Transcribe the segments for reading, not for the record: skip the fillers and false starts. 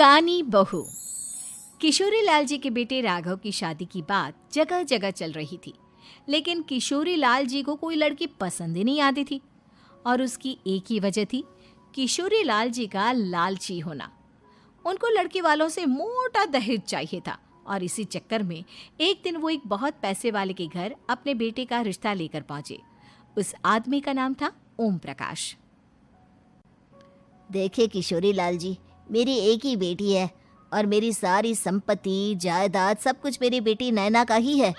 कानी बहू। किशोरी लाल जी के बेटे राघव की शादी की बात जगह जगह चल रही थी, लेकिन किशोरी लाल जी को कोई लड़की पसंद ही नहीं आती थी। और उसकी एक ही वजह थी, किशोरी लाल जी का लालची होना। उनको लड़की वालों से मोटा दहेज चाहिए था और इसी चक्कर में एक दिन वो एक बहुत पैसे वाले के घर अपने बेटे का रिश्ता लेकर पहुंचे। उस आदमी का नाम था ओम प्रकाश। देखिए किशोरी लाल जी, मेरी एक ही बेटी है और मेरी सारी संपत्ति जायदाद सब कुछ मेरी बेटी नैना का ही है।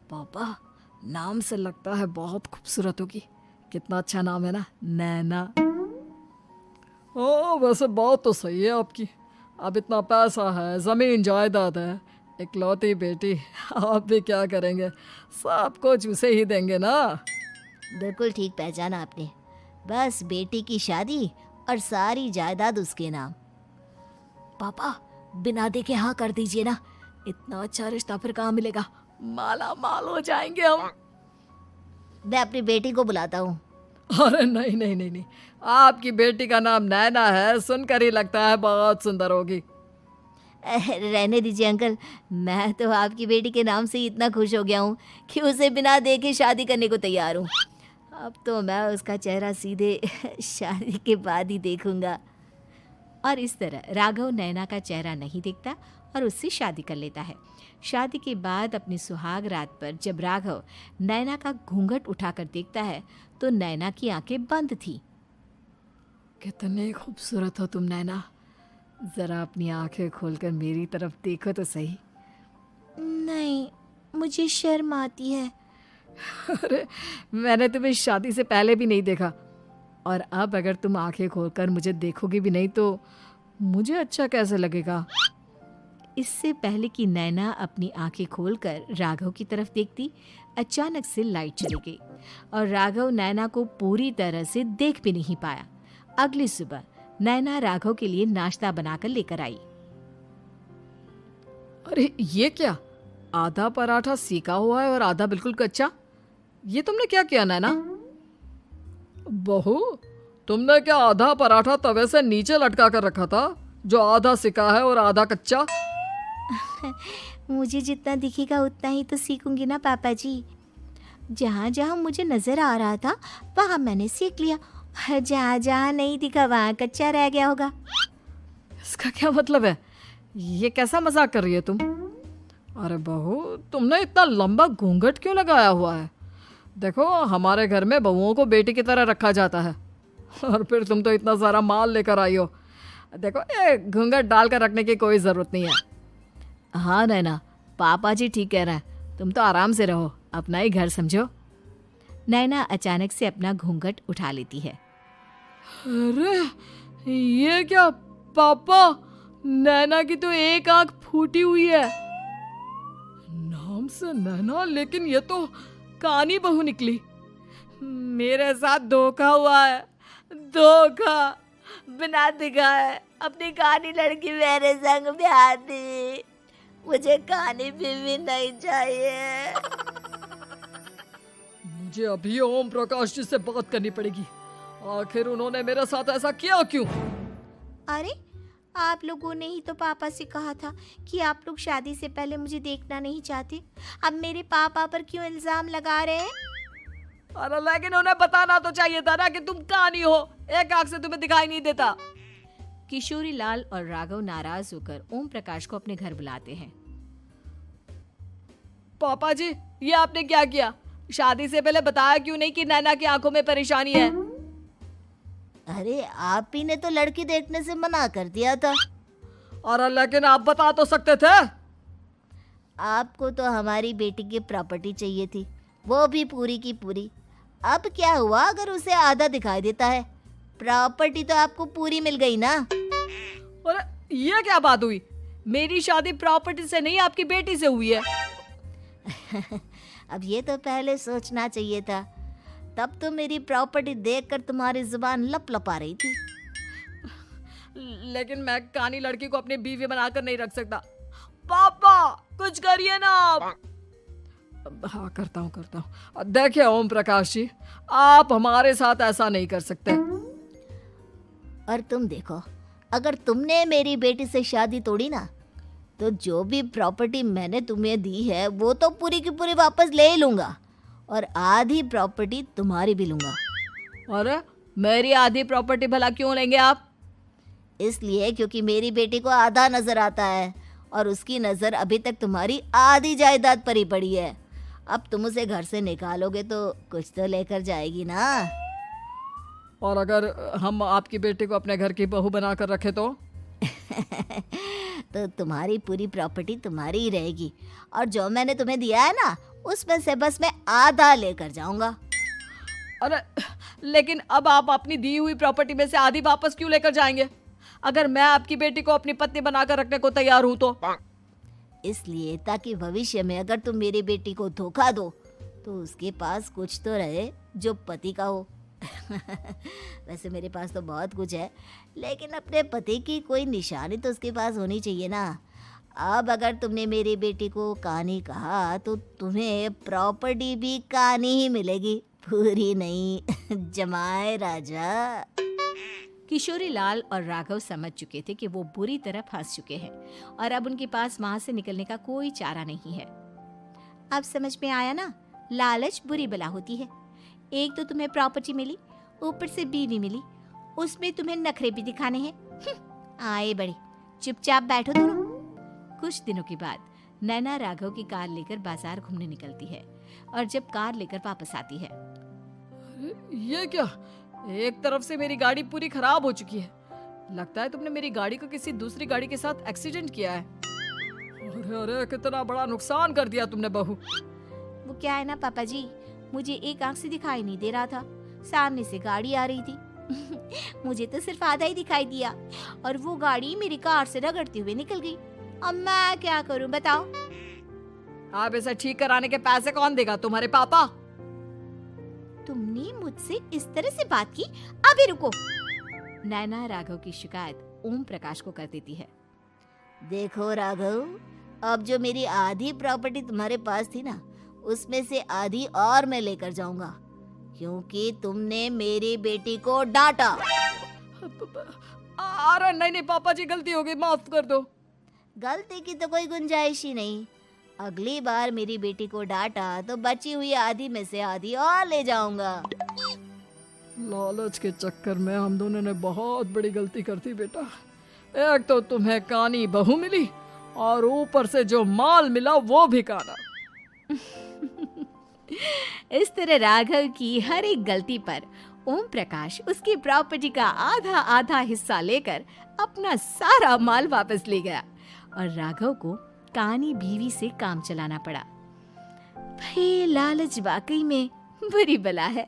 पापा, नाम से लगता है बहुत खूबसूरत होगी। कितना अच्छा नाम है ना, नैना। ओ, वैसे बात तो सही है आपकी। अब इतना पैसा है, जमीन जायदाद है, इकलौती बेटी, आप भी क्या करेंगे? सब कुछ उसे ही देंगे ना। बिल्कुल ठीक पहचाना आपने। बस बेटी की शादी और सारी जायदाद उसके नाम। पापा, बिना देखे हाँ कर दीजिए ना। इतना अच्छा रिश्ता फिर कहाँ मिलेगा? माला माल हो जाएंगे हम। मैं अपनी बेटी को बुलाता हूँ। अरे नहीं नहीं नहीं नहीं, आपकी बेटी का नाम नैना है, सुनकर ही लगता है बहुत सुंदर होगी। रहने दीजिए अंकल, मैं तो आपकी बेटी के नाम से ही इतना खुश हो गया हूँ कि उसे बिना देखे शादी करने को तैयार हूँ। अब तो मैं उसका चेहरा सीधे शादी के बाद ही देखूंगा। और इस तरह राघव नैना का चेहरा नहीं देखता और उससे शादी कर लेता है। शादी के बाद अपनी सुहाग रात पर जब राघव नैना का घूंघट उठाकर देखता है तो नैना की आंखें बंद थी। कितने खूबसूरत हो तुम नैना, जरा अपनी आंखें खोलकर मेरी तरफ देखो तो सही। नहीं, मुझे शर्म आती है। अरे, मैंने तुम्हें शादी से पहले भी नहीं देखा, और अब अगर तुम आंखें खोलकर मुझे देखोगी भी नहीं तो मुझे अच्छा कैसे लगेगा? इससे पहले कि नैना अपनी आंखें खोलकर राघव की तरफ देखती, अचानक से लाइट चली गई और राघव नैना को पूरी तरह से देख भी नहीं पाया। अगली सुबह नैना राघव के लिए नाश्ता बनाकर लेकर आई। अरे ये क्या, आधा पराठा सेका हुआ है और आधा बिल्कुल कच्चा। ये तुमने क्या किया नैना? बहू, तुमने क्या आधा पराठा तवे से नीचे लटका कर रखा था, जो आधा सिका है और आधा कच्चा? मुझे जितना दिखेगा उतना ही तो सीखूंगी ना पापा जी। जहाँ जहाँ मुझे नजर आ रहा था वहाँ मैंने सीख लिया, जहाँ जहाँ नहीं दिखा वहाँ कच्चा रह गया होगा। इसका क्या मतलब है? ये कैसा मजाक कर रही है तुम? अरे बहू, तुमने इतना लंबा घूंघट क्यों लगाया हुआ है? देखो, हमारे घर में बहुओं को बेटी की तरह रखा जाता है, और फिर तुम तो इतना सारा माल लेकर आई हो। देखो, ये घूंघट डालकर रखने की कोई ज़रूरत नहीं है। हाँ नैना, पापा जी ठीक कह रहे हैं, तुम तो आराम से रहो, अपना ही घर समझो। नैना अचानक से अपना घूंघट उठा लेती है। अरे ये क्या पापा, नैना की तो एक आंख फूटी हुई है। नाम से नैना, लेकिन ये तो कानी बहू निकली। मेरे साथ धोखा हुआ है, धोखा। बिना दिखाए अपनी कानी लड़की मेरे संग ब्याह दी। मुझे कानी बीवी नहीं चाहिए। मुझे अभी ओम प्रकाश जी से बात करनी पड़ेगी। आखिर उन्होंने मेरे साथ ऐसा किया क्यों? अरे, आप लोगों ने ही तो पापा से कहा था कि आप लोग शादी से पहले मुझे देखना नहीं चाहते। अब मेरे पापा पर क्यों इल्जाम लगा रहे हैं? अरे लेकिन उन्हें बताना तो चाहिए था ना कि तुम कानी हो, एक आंख से तुम्हें दिखाई नहीं देता। किशोरी लाल और राघव नाराज होकर ओम प्रकाश को अपने घर बुलाते हैं। पापा जी, ये आपने क्या किया? शादी से पहले बताया क्यों नहीं कि नैना की आंखों में परेशानी है? अरे, आप ही ने तो लड़की देखने से मना कर दिया था। और लेकिन आप बता तो सकते थे। आपको तो हमारी बेटी की प्रॉपर्टी चाहिए थी, वो भी पूरी की पूरी। अब क्या हुआ अगर उसे आधा दिखाई देता है? प्रॉपर्टी तो आपको पूरी मिल गई ना। अरे ये क्या बात हुई? मेरी शादी प्रॉपर्टी से नहीं, आपकी बेटी से हुई है। अब ये तो पहले सोचना चाहिए था, तब तो मेरी प्रॉपर्टी देखकर तुम्हारी जुबान लप लपा रही थी। लेकिन मैं कानी लड़की को अपनी बीवी बनाकर नहीं रख सकता। पापा, कुछ करिए ना आप। हाँ, करता हूँ। देखिए ओम प्रकाश जी, आप हमारे साथ ऐसा नहीं कर सकते। और तुम देखो, अगर तुमने मेरी बेटी से शादी तोड़ी ना, तो जो भी प्रॉपर्टी मैंने तुम्हें दी है वो तो पूरी की पूरी वापस ले ही लूँगा, और आधी प्रॉपर्टी तुम्हारी भी लूँगा। अरे मेरी आधी प्रॉपर्टी भला क्यों लेंगे आप? इसलिए क्योंकि मेरी बेटी को आधा नज़र आता है और उसकी नज़र अभी तक तुम्हारी आधी जायदाद पर ही पड़ी है। अब तुम उसे घर से निकालोगे तो कुछ तो लेकर जाएगी ना। और अगर हम आपकी बेटी को अपने घर की बहू बनाकर रखे तो? तो तुम्हारी पूरी प्रॉपर्टी तुम्हारी ही रहेगी, और जो मैंने तुम्हें दिया है ना, उसमें से बस मैं आधा लेकर जाऊंगा। अरे लेकिन अब आप अपनी दी हुई प्रॉपर्टी में से आधी वापस क्यों लेकर जाएंगे? अगर मैं आपकी बेटी को अपनी पत्नी बनाकर रखने को तैयार हूं तो? इसलिए ताकि भविष्य में अगर तुम मेरी बेटी को धोखा दो तो उसके पास कुछ तो रहे जो पति का हो। वैसे मेरे पास तो बहुत कुछ है, लेकिन अपने पति की कोई निशानी तो उसके पास होनी चाहिए ना। अब अगर तुमने मेरी बेटी को कहानी कहा तो तुम्हें प्रॉपर्टी भी कहानी ही मिलेगी, पूरी नहीं। जमाए राजा। किशोरी लाल और राघव समझ चुके थे कि वो बुरी तरह फंस चुके हैं और अब उनके पास वहां से निकलने का कोई चारा नहीं है। अब समझ में आया ना, लालच बुरी बला होती है। एक तो तुम्हें प्रॉपर्टी मिली, ऊपर से बीवी मिली, उसमें तुम्हें नखरे भी दिखाने हैं। आए बड़े, चुपचाप बैठो दोनों। कुछ दिनों के बाद नैना राघव की कार लेकर बाजार घूमने निकलती है और जब कार लेकर वापस आती है, ये क्या? एक तरफ से मेरी गाड़ी पूरी खराब हो चुकी है। लगता है तुमने मेरी गाड़ी को किसी दूसरी गाड़ी के साथ एक्सीडेंट किया है। अरे अरे कितना बड़ा नुकसान कर दिया तुमने बहू। वो क्या है ना पापा जी, मुझे एक आंख से दिखाई नहीं दे रहा था, सामने से गाड़ी आ रही थी। मुझे तो सिर्फ आधा ही दिखाई दिया और वो गाड़ी मेरी कार से रगड़ते हुए निकल गई। अब मैं क्या करूं बताओ? आप इसे ठीक कराने के पैसे कौन देगा? तुम्हारे पापा? तुमने मुझसे इस तरह से बात की? अभी रुको। नैना राघव की शिकायत ओम प्रकाश को कर देती है। देखो राघव, अब जो मेरी आधी प्रॉपर्टी तुम्हारे पास थी ना, उसमें से आधी और मैं लेकर जाऊंगा, क्योंकि तुमने मेरी बेटी को डांटा। अरे नहीं नहीं पापा जी, गलती हो गई, माफ कर दो। गलती की तो कोई गुंजाइश ही नहीं। अगली बार मेरी बेटी को डांटा तो बची हुई आधी में से आधी और ले जाऊंगा। लालच के चक्कर में हम दोनों ने बहुत बड़ी गलती कर दी बेटा। एक तो तुम्हें कानी बहू मिली और ऊपर से जो माल मिला वो भी काना। इस तरह राघव की हर एक गलती पर ओम प्रकाश उसकी प्रॉपर्टी का आधा आधा हिस्सा लेकर अपना सारा माल वापस ले गया और राघव को कानी बीवी से काम चलाना पड़ा। भाई लालच वाकई में बुरी बला है।